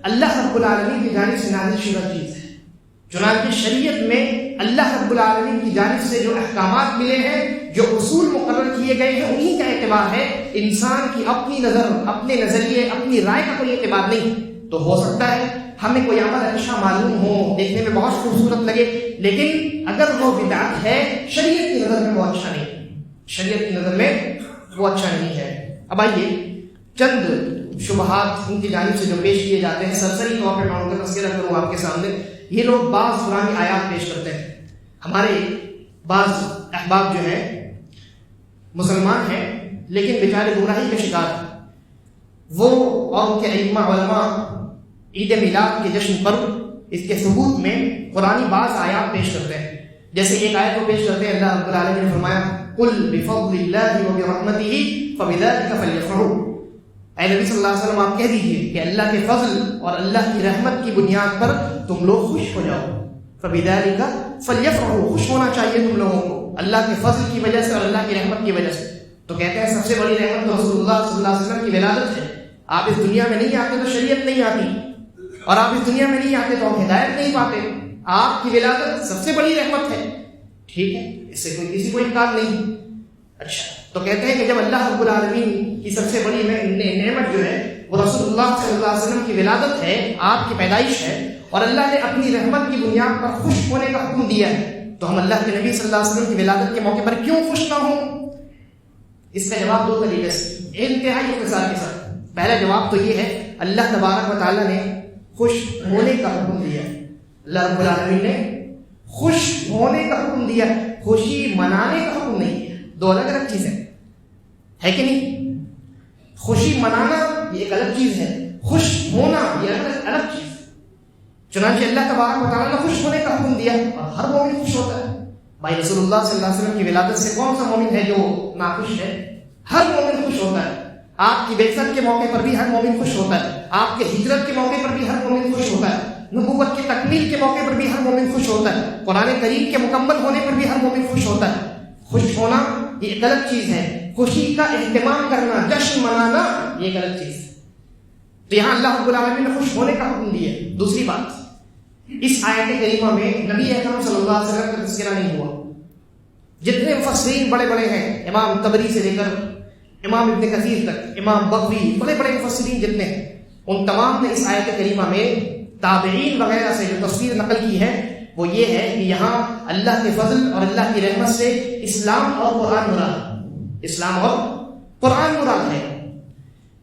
اللہ رب العالمین کی جانب سے نازل شدہ چیز ہے، چنانچہ شریعت میں اللہ رب العالمین کی جانب سے جو احکامات ملے ہیں، جو اصول مقرر کیے گئے ہیں، انہی کا اعتبار ہے، انسان کی اپنی نظر، اپنے نظریے، اپنی رائے کا کوئی اعتبار نہیں۔ تو ہو سکتا ہے ہمیں کوئی عمل اچھا معلوم ہو، دیکھنے میں بہت خوبصورت لگے، لیکن اگر وہ بدعت ہے شریعت کی نظر میں وہ اچھا نہیں، شریعت کی نظر میں وہ اچھا نہیں ہے۔ اب آئیے چند شبہات ان کی جانب سے جو پیش کیے جاتے ہیں، سرسری طور پہ میں ان کا تذکرہ کروں آپ کے سامنے۔ یہ لوگ بعض قرآنی آیات پیش کرتے ہیں، ہمارے بعض احباب جو ہیں مسلمان ہیں لیکن بیچارے گمراہی کے شکار ہیں، وہ اور ان کے ائمہ علماء عید میلاد کے جشن پر اس کے ثبوت میں قرآنی بعض آیات پیش کرتے ہیں۔ جیسے ایک آیت کو پیش کرتے ہیں، اللہ رب العالمین نے فرمایا قل بفضل اللہ وبرحمتہ فبذلک فلیفرحوا، اے نبی صلی اللہ علیہ وسلم آپ کہہ دیجئے کہ اللہ کے فضل اور اللہ کی رحمت کی بنیاد پر تم لوگ خوش ہو جاؤ، فبذلک فلیفرحوا، خوش ہونا چاہیے تم لوگوں کو اللہ کے فضل کی وجہ سے اور اللہ کی رحمت کی وجہ سے۔ تو کہتے ہیں سب سے بڑی رحمت تو رسول اللہ صلی اللہ علیہ وسلم کی ولادت ہے، آپ اس دنیا میں نہیں آتے تو شریعت نہیں آتی، اور آپ اس دنیا میں نہیں آتے تو ہم ہدایت نہیں پاتے، آپ کی ولادت سب سے بڑی رحمت ہے، ٹھیک ہے، اس سے کوئی کسی کو انکار نہیں۔ اچھا، تو کہتے ہیں کہ جب اللہ رب العالمین کی سب سے بڑی نعمت جو ہے وہ رسول اللہ صلی اللہ علیہ وسلم کی ولادت ہے، آپ کی پیدائش ہے، اور اللہ نے اپنی رحمت کی بنیاد پر خوش ہونے کا حکم دیا ہے، تو ہم اللہ کے نبی صلی اللہ علیہ وسلم کی ولادت کے موقع پر کیوں خوش نہ ہوں؟ اس کا جواب دو طریقے سے، انتہائی اختصار کے ساتھ۔ پہلا جواب تو یہ ہے اللہ تبارک و تعالیٰ نے خوش ہونے کا حکم دیا، اللہ رب العالمین نے خوش ہونے کا حکم دیا، خوشی منانے کا حکم نہیں دیا، دو الگ الگ چیزیں ہے کہ نہیں؟ خوشی منانا یہ ایک الگ چیز ہے، خوش ہونا یہ الگ چیز۔ چنانچہ اللہ تبارک و تعالیٰ نے خوش ہونے کا حکم دیا اور ہر مومن خوش ہوتا ہے۔ بھائی رسول اللہ صلی اللہ علیہ وسلم کی ولادت سے کون سا مومن ہے جو ناخوش ہے؟ ہر مومن خوش ہوتا ہے۔ آپ کی بعثت کے موقع پر بھی ہر مومن خوش ہوتا ہے، آپ کے ہجرت کے موقع پر بھی ہر مومن خوش ہوتا ہے، نبوت کی تکمیل کے موقع پر بھی ہر مومن خوش ہوتا ہے، قرآن کریم کے مکمل ہونے پر بھی ہر مومن خوش ہوتا ہے۔ خوش ہونا یہ ایک الگ چیز ہے، خوشی کا اہتمام کرنا، جشن منانا یہ ایک الگ چیز ہے۔ تو یہاں اللہ رب العالمین نے خوش ہونے کا حکم دیا۔ دوسری بات، اس آیت کریمہ میں نبی اکرم صلی اللہ علیہ وسلم کا تذکرہ نہیں ہوا۔ جتنے مفسرین بڑے بڑے ہیں، امام طبری سے لے کر امام ابن کثیر تک، امام بغوی، بڑے بڑے مفسرین جتنے ہیں، ان تمام نے اس آیت کریمہ میں تابعین وغیرہ سے جو تفسیر نقل کی ہے وہ یہ ہے کہ یہاں اللہ کے فضل اور اللہ کی رحمت سے اسلام اور قرآن مراد، اسلام اور قرآن مراد ہے۔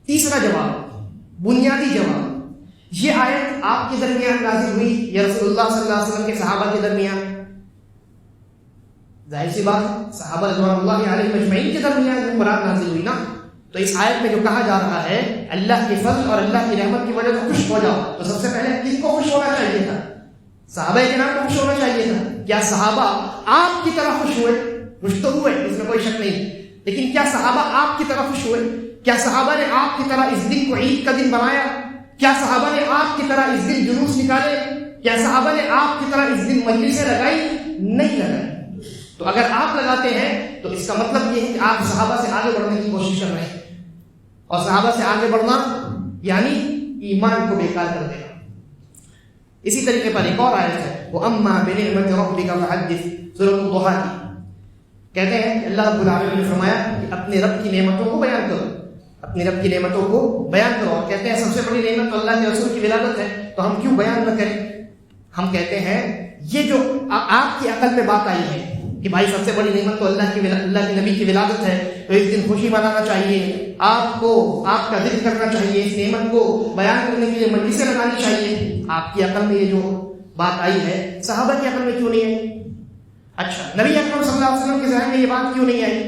تیسرا جواب، بنیادی جواب، یہ آیت آپ کے درمیان نازل ہوئی یا رسول اللہ صلی اللہ علیہ وسلم کے صحابہ کے درمیان؟ ظاہر سی بات ہے صحابہ رضوان اللہ علیہ مجمعین کے درمیان مراد نازل ہوئی نا۔ تو اس آیت میں جو کہا جا رہا ہے اللہ کے فضل اور اللہ کی رحمت کی وجہ سے خوش ہو جاؤ، تو سب سے پہلے کن کو خوش ہونا چاہیے تھا؟ صحابہ کرام کو خوش ہونا چاہیے تھا۔ کیا صحابہ آپ کی طرح خوش ہوئے؟ خوش تو ہوئے، اس میں کوئی شک نہیں، لیکن کیا صحابہ آپ کی طرح خوش ہوئے؟ کیا صحابہ نے آپ کی طرح اس دن کو عید کا دن بنایا؟ کیا صحابہ نے آپ کی طرح اس دن جلوس نکالے؟ کیا صحابہ نے آپ کی طرح اس دن مجلسیں لگائی؟ نہیں لگائی۔ تو اگر آپ لگاتے ہیں تو اس کا مطلب یہ ہے کہ آپ صحابہ سے آگے بڑھنے کی کوشش کر رہے ہیں، اور صحابہ سے آگے بڑھنا یعنی ایمان کو بیکار کر دینا۔ اسی طریقے پر ایک اور آیت ہے وَأَمَّا بِنِعْمَةِ رَبِّكَ فَحَدِّثْ، سورۃ الضحیٰ کی، کہتے ہیں کہ اللہ رب العالمین نے فرمایا کہ اپنے رب کی نعمتوں کو بیان کرو، اپنی رب کی نعمتوں کو بیان کرو، اور کہتے ہیں سب سے بڑی نعمت تو اللہ کے رسول کی ولادت ہے، تو ہم کیوں بیان نہ کریں؟ ہم کہتے ہیں یہ جو آپ کی عقل میں بات آئی ہے کہ بھائی سب سے بڑی نعمت تو اللہ کے نبی کی ولادت ہے، تو اس دن خوشی منانا چاہیے، آپ کو آپ کا ذکر کرنا چاہیے، اس نعمت کو بیان کرنے کے لیے مجلسیں لگانی چاہیے، آپ کی عقل میں یہ جو بات آئی ہے صحابہ کی عقل میں کیوں نہیں آئی؟ اچھا نبی اکرم صلی اللہ علیہ وسلم کے ذہن میں یہ بات کیوں نہیں آئی؟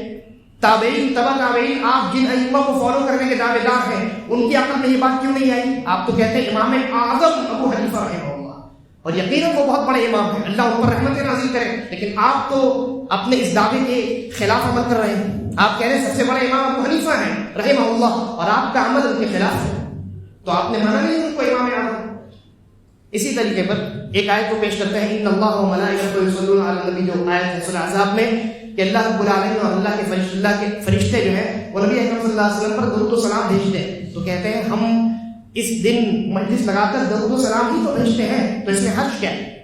تابعین، تبع تابعین، آپ جن ائمہ کو فالو کرنے کے دعوے دار ہیں ان کی عقل میں یہ بات کیوں نہیں آئی؟ آپ تو کہتے ہیں امام اعظم ابو حنیفہ رحمہ اللہ، اور یقیناً وہ بہت بڑے امام ہیں، اللہ ان پر رحمت نازل کرے، لیکن آپ تو اپنے اس دعوے کے خلاف عمل کر رہے ہیں۔ آپ کہہ رہے ہیں سب سے بڑے امام ابو حنیفہ ہیں رحمہ اللہ، اور آپ کا عمل ان کے خلاف ہے، تو آپ نے مانا نہیں ان کو امام اعظم۔ اسی طریقے پر ایک آیت کو پیش کرتے ہیں ان اللہ و ملائکتہ یصلون علی النبی، جو آیت ہے سورہ احزاب میں کہ اللہ رب العالمین اور اللہ کے فرشتے جو ہیں وہ نبی اکرم صلی اللہ علیہ وسلم پر درود و سلام بھیجتے ہیں، تو کہتے ہیں ہم اس دن مجلس لگا کر درود و سلام ہی تو بھیجتے ہیں، تو اس میں حرج کیا ہے؟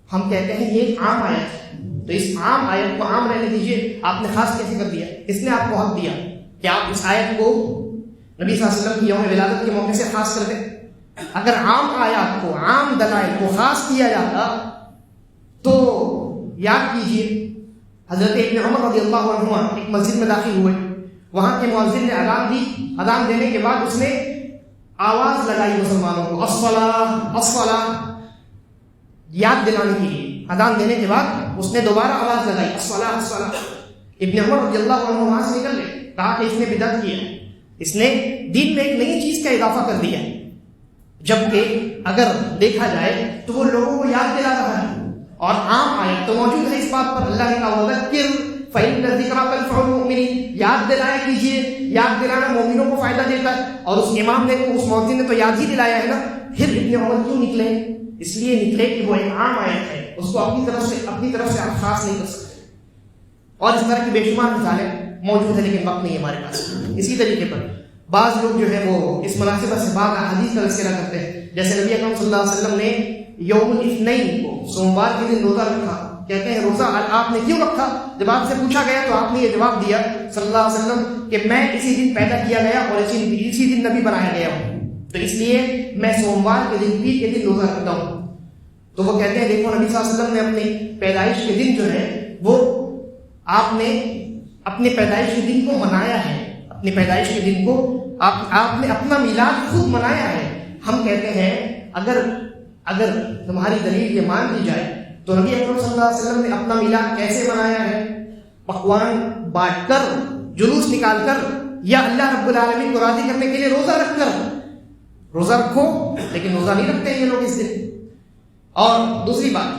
ہم کہتے ہیں یہ ایک عام آیت ہے، تو اس عام آیت کو عام رہنے دیجیے، آپ نے خاص کیسے کر دیا؟ اس نے آپ کو حق دیا کہ آپ اس آیت کو نبی صلی اللہ علیہ وسلم کی یوم ولادت کے موقع سے خاص کر دیں۔ اگر عام آیات کو، عام دلائل کو خاص کیا جاتا تو یاد کیجیے حضرت ابن عمر رضی اللہ عنہما ایک مسجد میں داخل ہوئے، وہاں کے مؤذن نے اذان دی، اذان دینے کے بعد اس نے آواز لگائی مسلمانوں کو الصلاۃ الصلاۃ یاد دلانے کے لیے، اذان دینے کے بعد اس نے دوبارہ آواز لگائی الصلاۃ الصلاۃ۔ ابن عمر رضی اللہ عنہ وہاں سے نکل گئے، کہا کہ اس نے بدعت کیا ہے، اس نے دین میں ایک نئی چیز کا اضافہ کر دیا ہے، جبکہ اگر دیکھا جائے تو وہ لوگوں کو یاد دلا رہا ہے، اور عام آیت تو موجود ہے اس بات پر، اللہ نے کہا وذکر فإن الذکرى تنفع المؤمنین، یاد دلایا کیجیے، یاد دلانا مومنوں کو فائدہ دیتا ہے، اور اس امام نے، اس مؤذن نے تو یاد ہی دلایا ہے نا۔ پھر ابن عمر کیوں نکلے؟ اس لیے نکلے کہ وہ ایک عام آیت ہے، اس کو اپنی طرف سے آپ خاص نہیں کر سکتے، اور اس طرح کی بے شمار مثالیں موجود ہیں، لیکن وقت نہیں ہے ہمارے پاس۔ اسی طریقے پر بعض لوگ جو ہے وہ اس مناسبت سے بعض احادیث کا تذکرہ کرتے ہیں، جیسے نبی اکرم صلی اللہ علیہ وسلم نے یوم الاثنین کو، سوموار کے دن روزہ رکھا، کہتے ہیں روزہ آپ نے کیوں رکھا؟ جب آپ سے پوچھا گیا تو آپ نے یہ جواب دیا صلی اللہ علیہ وسلم کہ میں اسی دن پیدا کیا گیا اور اسی دن نبی بنایا گیا ہوں، تو اس لیے میں سوموار کے دن، پیر کے دن روزہ رکھتا ہوں۔ تو وہ کہتے ہیں دیکھو نبی صلی اللہ علیہ وسلم نے اپنی پیدائش کے دن جو ہے وہ آپ نے اپنے پیدائش کے دن کو منایا ہے، اپنی پیدائش کے دن کو آپ نے اپنا میلاد خود منایا ہے۔ ہم کہتے ہیں اگر تمہاری دلیل یہ مان لی جائے تو نبی اکرم صلی اللہ علیہ وسلم نے اپنا میلاد کیسے منایا ہے؟ پکوان بانٹ کر، جلوس نکال کر، یا اللہ رب العالمین کو راضی کرنے کے لیے روزہ رکھ کر؟ روزہ رکھو، لیکن روزہ نہیں رکھتے ہیں یہ لوگ اس دن۔ اور دوسری بات،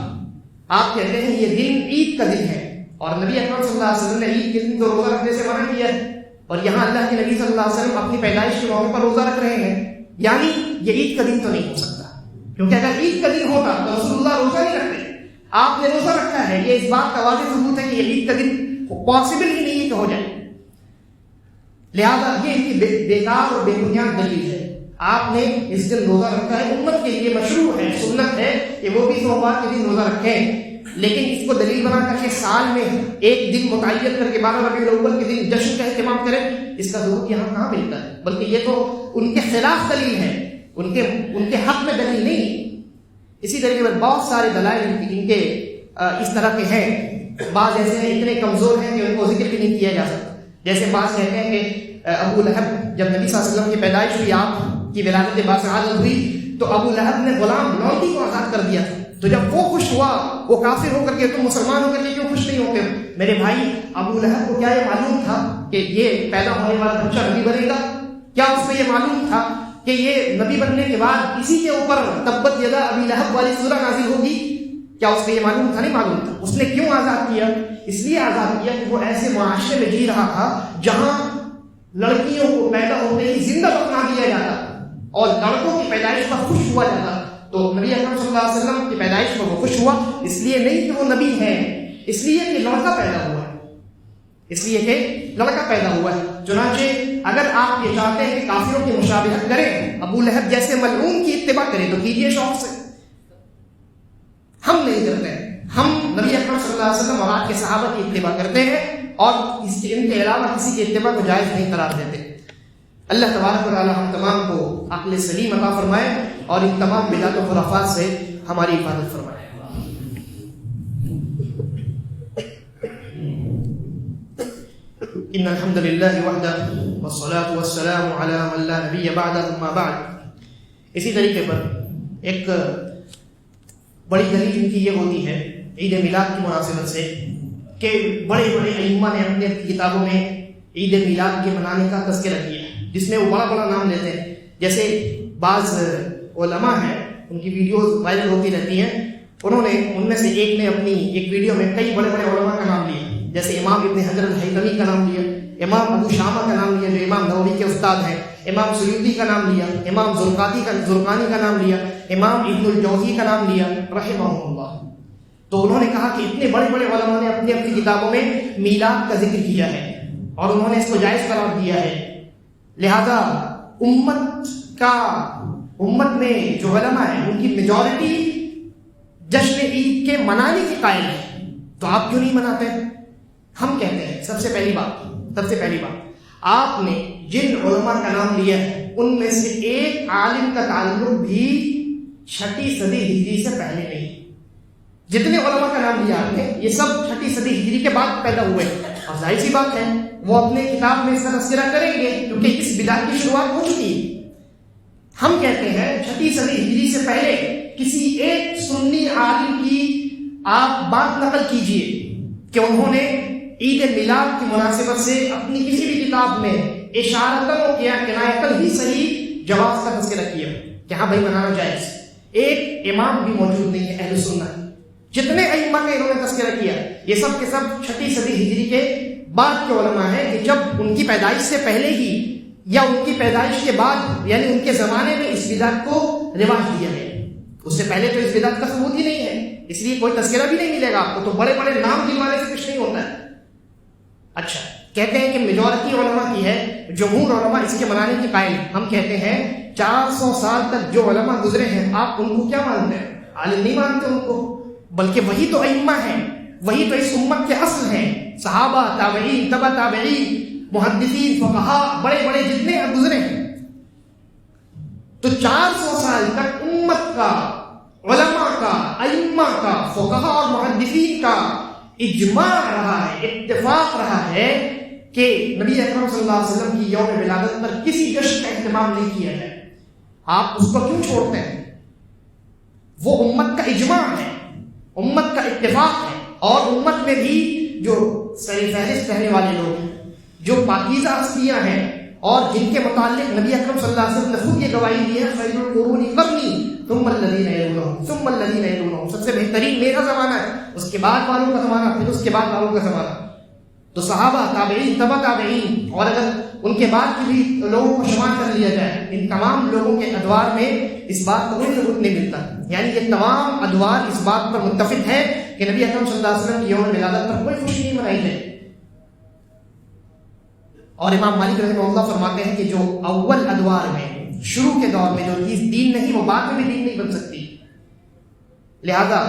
آپ کہتے ہیں یہ دن عید کا دن ہے، اور نبی اکرم صلی اللہ علیہ وسلم نے عید کے دن تو روزہ رکھنے سے منع کیا ہے، اور یہاں اللہ کے نبی صلی اللہ علیہ وسلم اپنی پیدائش کے موقع پر روزہ رکھ رہے ہیں، یعنی یہ عید کا دن تو نہیں ہو سکتا، کیونکہ اگر عید کا دن ہوتا تو رسول اللہ روزہ نہیں رکھتے، آپ نے روزہ رکھا ہے، یہ اس بات کا واضح ثبوت ہے کہ یہ عید کا دن پاسبل ہی نہیں ہے کہ ہو جائے، لہذا یہ ان کی بیکار اور بے بنیاد دلیل ہے۔ آپ نے اس دن روزہ رکھا ہے، امت کے لیے مشروع ہے، سنت ہے کہ وہ بھی سوموار کے دن روزہ رکھیں، لیکن اس کو دلیل بنا کر کے سال میں ایک دن متعین کر کے 12 ربیع الاول کے دن جشن کا اہتمام کریں، اس کا ثبوت یہاں کہاں ملتا ہے؟ بلکہ یہ تو ان کے خلاف دلیل ہے، ان کے حق میں دلیل نہیں، اسی طریقے پر بہت سارے دلائل ان کے اس طرح کے ہیں. بعض ایسے ہیں اتنے کمزور ہیں کہ ان کو ذکر بھی نہیں کیا جا سکتا. جیسے بعض کہتے ہیں کہ ابو لہب جب نبی صلی اللہ علیہ وسلم کی پیدائش ہوئی، آپ کی ولادت باصعادت ہوئی، تو ابو لہب نے غلام لونڈی کو آزاد کر دیا. تو جب وہ خوش ہوا، وہ کافر ہو کر کے، تم مسلمان ہو کر کے کیوں خوش نہیں ہوتے؟ میرے بھائی، ابو لہب کو کیا یہ معلوم تھا کہ یہ پیدا ہونے والا بچہ نبی بنے گا؟ کیا اس کو یہ معلوم تھا کہ یہ نبی بننے کے بعد اسی کے اوپر تبت یدا ابی لہب والی سورہ نازل ہوگی؟ کیا اس کو یہ معلوم تھا؟ نہیں معلوم تھا. اس نے کیوں آزاد کیا؟ اس لیے آزاد کیا کہ وہ ایسے معاشرے میں جی رہا تھا جہاں لڑکیوں کو پیدا ہوتے ہی زندہ دفنا دیا جاتا اور لڑکوں کی پیدائش پر خوش ہوا جاتا. تو نبی اکرم صلی اللہ علیہ وسلم کی پیدائش پر وہ خوش ہوا، اس لیے نہیں کہ وہ نبی ہے، اس لیے کہ لڑکا پیدا ہوا ہے، اس لیے کہ لڑکا پیدا ہوا ہے. چنانچہ اگر آپ یہ چاہتے ہیں کہ کافروں کی مشابہت کریں، ابو لہب جیسے ملعون کی اتباع کریں، تو کیجیے شوق سے. ہم نہیں کرتے ہیں. ہم نبی اکرم صلی اللہ علیہ وسلم اور آپ کے صحابہ کی اتباع کرتے ہیں اور ان کے علاوہ کسی کی اتباع کو جائز نہیں قرار دیتے. اللہ تبارک و تعالی ہم تمام کو عقل سلیم عطا فرمائے اور ان تمام بدعت و خرافات سے ہماری حفاظت فرمائے. ان الحمد للہ وحدہ والصلاة والسلام علی من لا نبی بعدہ اما بعد. اسی طریقے پر ایک بڑی دلیل ان کی یہ ہوتی ہے عید میلاد کی مناسبت سے کہ بڑے بڑے ائمہ نے اپنے کتابوں میں عید میلاد کے منانے کا تذکرہ کیا ہے، جس میں وہ بڑا بڑا نام لیتے ہیں. جیسے بعض علماء ہیں، ان کی ویڈیوز وائرل ہوتی رہتی ہیں، انہوں نے ان میں سے ایک نے اپنی ایک ویڈیو میں کئی بڑے بڑے علماء کا نام لیا. جیسے امام ابن حجر الہیثمی کا نام لیا، امام ابو شامہ کا نام لیا جو امام نووی کے استاد ہیں، امام سیوطی کا نام لیا، امام زرقانی کا نام لیا، امام ابن الجوزی کا نام لیا رحمہ اللہ. تو انہوں نے کہا کہ اتنے بڑے بڑے علماء نے اپنی اپنی کتابوں میں میلاد کا ذکر کیا ہے اور انہوں نے اس کو جائز قرار دیا ہے. لہذا امت میں جو علماء ہیں ان کی میجورٹی جشن عید کے منانے کے قائل ہے، تو آپ کیوں نہیں مناتے؟ ہم کہتے ہیں سب سے پہلی بات آپ نے جن علماء کا نام لیا ہے ان میں سے ایک عالم کا تعلق بھی 6 صدی ہجری سے پہلے نہیں. جتنے علماء کا نام لیا آپ نے یہ سب 6 صدی ہجری کے بعد پیدا ہوئے، اور ظاہر سی بات ہے وہ اپنے کتاب میں اس کا تذکرہ کریں گے کیونکہ اس بدعت کی شروعات ہو چکی ہے. ہم کہتے ہیں 6 صدی ہجری سے پہلے کسی ایک سنی عالم کی آپ بات نقل کیجئے کہ انہوں نے عید میلاد کی مناسبت سے اپنی کسی بھی کتاب میں اشارتاً و کنایتاً ہی صحیح جواز کا تذکرہ کیا کہ ہاں بھائی منانا جائز. ایک امام بھی موجود نہیں ہے اہل سنت. جتنے ائمہ کا انہوں نے تذکرہ کیا یہ سب کے سب 6 صدی ہجری کے بعد کے علماء ہیں کہ جب ان کی پیدائش سے پہلے ہی یا ان کی پیدائش کے بعد یعنی ان کے زمانے میں اس بدعت کو رواج دیا گیا. اس سے پہلے تو اس بدعت کا ثبوت ہی نہیں ہے، اس لیے کوئی تذکرہ بھی نہیں ملے گا آپ کو. تو بڑے بڑے نام گنوانے سے کچھ نہیں ہوتا ہے. اچھا، کہتے ہیں کہ میجورٹی علماء کی ہے، جمہور علماء اس کے منانے کی قائل ہیں. ہم کہتے ہیں 400 سال تک جو علماء گزرے ہیں آپ ان کو کیا مانتے ہیں؟ عالم نہیں مانتے ان کو، بلکہ وہی تو ائمہ ہیں، وہی تو اس امت کے اصل ہیں. صحابہ، تابعین، تبع تابعین، محدثین، فقہاء، بڑے بڑے جتنے گزرے ہیں. تو 400 سال تک امت کا، علماء کا، ائمہ کا، فقہاء اور محدثین کا اجماع رہا ہے، اتفاق رہا ہے کہ نبی اکرم صلی اللہ علیہ وسلم کی یوم ولادت پر کسی جشن کا اہتمام نہیں کیا جائے. آپ اس کو کیوں چھوڑتے ہیں؟ وہ امت کا اجماع ہے، امت کا اتفاق ہے. اور امت میں بھی جو سر فہرست رہنے والے لوگ ہیں، جو پاکیزہ ہستیاں ہیں اور جن کے متعلق نبی اکرم صلی اللہ علیہ وسلم نے خود یہ گواہی دی ہے، خیر القرون قرنی ثم الذین یلونہم ثم الذین یلونہم، سب سے بہترین میرا زمانہ ہے، اس کے بعد والوں کا زمانہ، پھر اس کے بعد والوں کا زمانہ. تو صحابہ، تابعین، تبع تابعین اور اگر ان کے بعد کی بھی لوگوں کو شمار کر لیا جائے، ان تمام لوگوں کے ادوار میں اس بات کا کوئی ثبوت نہیں ملتا. یعنی یہ تمام ادوار اس بات پر متفق ہے کہ نبی اکرم صلی اللہ علیہ وسلم کی یوم ولادت پر کوئی خوشی نہیں منائی جائے. اور امام مالک رحمہ اللہ فرماتے ہیں کہ جو اول ادوار میں، شروع کے دور میں جو چیز دین نہیں وہ بعد میں بھی دین نہیں بن سکتی. لہذا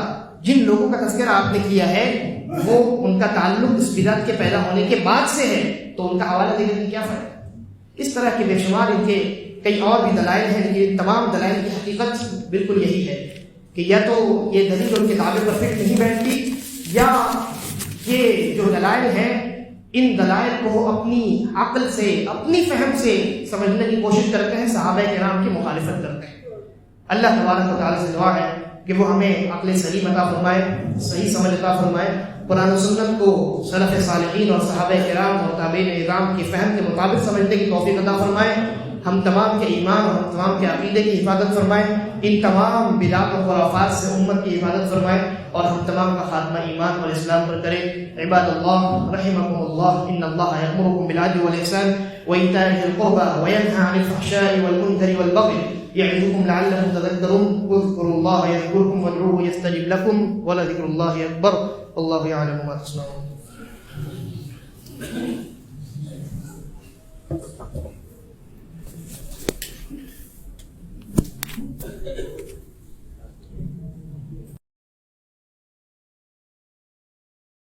جن لوگوں کا تذکرہ آپ نے کیا ہے وہ ان کا تعلق اس بدعت کے پیدا ہونے کے بعد سے ہے، تو ان کا حوالہ دینے کی کیا فرق ہے؟ اس طرح کے بے شمار ان کے کئی اور بھی دلائل ہیں. یہ تمام دلائل کی حقیقت بالکل یہی ہے کہ یا تو یہ دلیل ان کتابوں پر فٹ نہیں بیٹھتی، یا یہ جو دلائل ہیں ان دلائل کو وہ اپنی عقل سے، اپنی فہم سے سمجھنے کی کوشش کرتے ہیں، صحابہ کرام کی مخالفت کرتے ہیں۔ اللہ تبارک و تعالیٰ سے دعا ہے کہ وہ ہمیں عقل سلیم عطا فرمائے، صحیح سمجھ عطا فرمائے، قرآن و سنت کو سلف صالحین اور صحابہ کرام اور تابعین اعظام کی فہم کے مطابق سمجھنے کی توفیق عطا فرمائے، ہم تمام کے ایمان اور ہم تمام کے عقیدے کی حفاظت فرمائے، ان تمام بدعات و خرافات سے امت کی حفاظت فرمائے، اور ہم تمام کا خاتمہ ایمان اور اسلام پر کرے۔ عباد اللہ رحمکم اللہ، ان اللہ یأمرکم بالعدل والإحسان وإیتاء ذی القربى وینہی عن الفحشاء والمنکر والبغی یعظکم لعلکم تذکرون، اذکروا اللہ یذکرکم وادعوہ یستجب لکم ولذکر اللہ اکبر، واللہ یعلم ما تصنعون۔